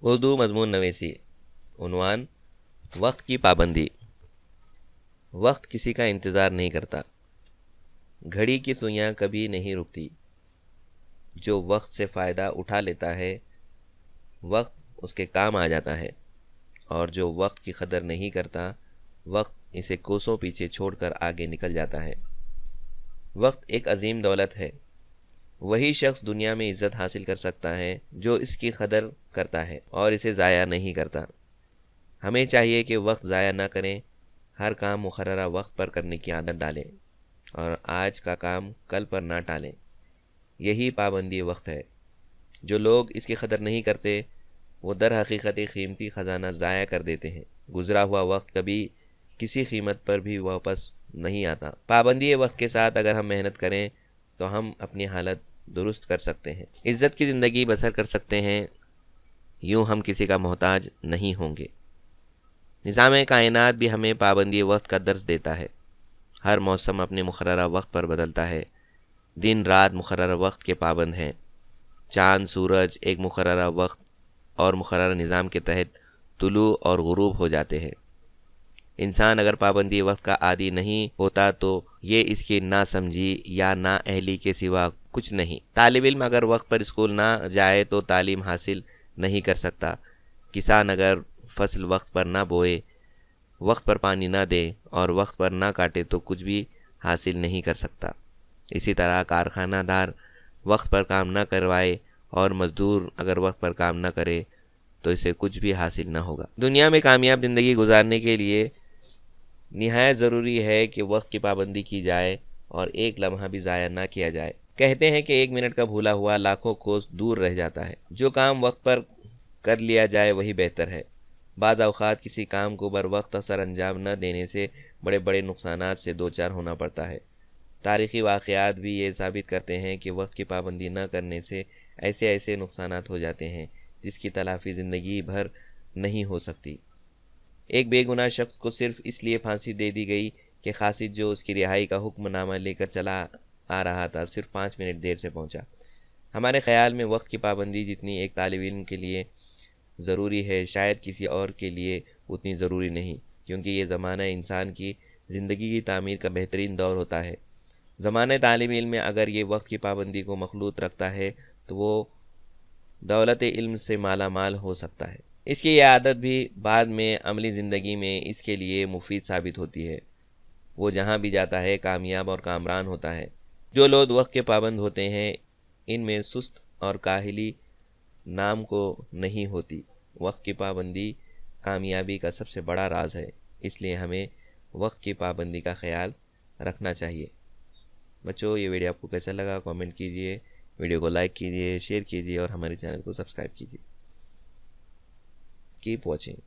اردو مضمون نویسی، عنوان: وقت کی پابندی۔ وقت کسی کا انتظار نہیں کرتا، گھڑی کی سوئیاں کبھی نہیں رکتی۔ جو وقت سے فائدہ اٹھا لیتا ہے، وقت اس کے کام آ جاتا ہے، اور جو وقت کی قدر نہیں کرتا، وقت اسے کوسوں پیچھے چھوڑ کر آگے نکل جاتا ہے۔ وقت ایک عظیم دولت ہے۔ وہی شخص دنیا میں عزت حاصل کر سکتا ہے جو اس کی قدر کرتا ہے اور اسے ضائع نہیں کرتا۔ ہمیں چاہیے کہ وقت ضائع نہ کریں، ہر کام مقررہ وقت پر کرنے کی عادت ڈالیں، اور آج کا کام کل پر نہ ٹالیں۔ یہی پابندی وقت ہے۔ جو لوگ اس کی قدر نہیں کرتے، وہ در حقیقت ایک قیمتی خزانہ ضائع کر دیتے ہیں۔ گزرا ہوا وقت کبھی کسی قیمت پر بھی واپس نہیں آتا۔ پابندی وقت کے ساتھ اگر ہم محنت کریں تو ہم اپنی حالت درست کر سکتے ہیں، عزت کی زندگی بسر کر سکتے ہیں، یوں ہم کسی کا محتاج نہیں ہوں گے۔ نظام کائنات بھی ہمیں پابندی وقت کا درس دیتا ہے۔ ہر موسم اپنے مقررہ وقت پر بدلتا ہے، دن رات مقررہ وقت کے پابند ہیں، چاند سورج ایک مقررہ وقت اور مقررہ نظام کے تحت طلوع اور غروب ہو جاتے ہیں۔ انسان اگر پابندی وقت کا عادی نہیں ہوتا تو یہ اس کی نا سمجھی یا نا اہلی کے سوا کچھ نہیں۔ طالب علم اگر وقت پر اسکول نہ جائے تو تعلیم حاصل نہیں کر سکتا۔ کسان اگر فصل وقت پر نہ بوئے، وقت پر پانی نہ دے اور وقت پر نہ کاٹے تو کچھ بھی حاصل نہیں کر سکتا۔ اسی طرح کارخانہ دار وقت پر کام نہ کروائے اور مزدور اگر وقت پر کام نہ کرے تو اسے کچھ بھی حاصل نہ ہوگا۔ دنیا میں کامیاب زندگی گزارنے کے لیے نہایت ضروری ہے کہ وقت کی پابندی کی جائے اور ایک لمحہ بھی ضائع نہ کیا جائے۔ کہتے ہیں کہ 1 منٹ کا بھولا ہوا لاکھوں کوس دور رہ جاتا ہے۔ جو کام وقت پر کر لیا جائے وہی بہتر ہے۔ بعض اوقات کسی کام کو بر وقت سر انجام نہ دینے سے بڑے بڑے نقصانات سے دوچار ہونا پڑتا ہے۔ تاریخی واقعات بھی یہ ثابت کرتے ہیں کہ وقت کی پابندی نہ کرنے سے ایسے نقصانات ہو جاتے ہیں جس کی تلافی زندگی بھر نہیں ہو سکتی۔ ایک بے گناہ شخص کو صرف اس لیے پھانسی دے دی گئی کہ قاصد جو اس کی رہائی کا حکم نامہ لے کر چلا آ رہا تھا صرف 5 منٹ دیر سے پہنچا۔ ہمارے خیال میں وقت کی پابندی جتنی ایک طالب علم کے لیے ضروری ہے، شاید کسی اور کے لیے اتنی ضروری نہیں، کیونکہ یہ زمانہ انسان کی زندگی کی تعمیر کا بہترین دور ہوتا ہے۔ زمانہ طالب علم میں اگر یہ وقت کی پابندی کو مخلوط رکھتا ہے تو وہ دولت علم سے مالا مال ہو سکتا ہے۔ اس کی یہ عادت بھی بعد میں عملی زندگی میں اس کے لیے مفید ثابت ہوتی ہے۔ وہ جہاں بھی جاتا ہے کامیاب اور کامران ہوتا ہے۔ جو لوگ وقت کے پابند ہوتے ہیں ان میں سست اور کاہلی نام کو نہیں ہوتی۔ وقت کی پابندی کامیابی کا سب سے بڑا راز ہے، اس لیے ہمیں وقت کی پابندی کا خیال رکھنا چاہیے۔ بچوں، یہ ویڈیو آپ کو کیسا لگا کامنٹ کیجئے، ویڈیو کو لائک کیجئے، شیئر کیجئے اور ہمارے چینل کو سبسکرائب کیجئے۔ Keep watching.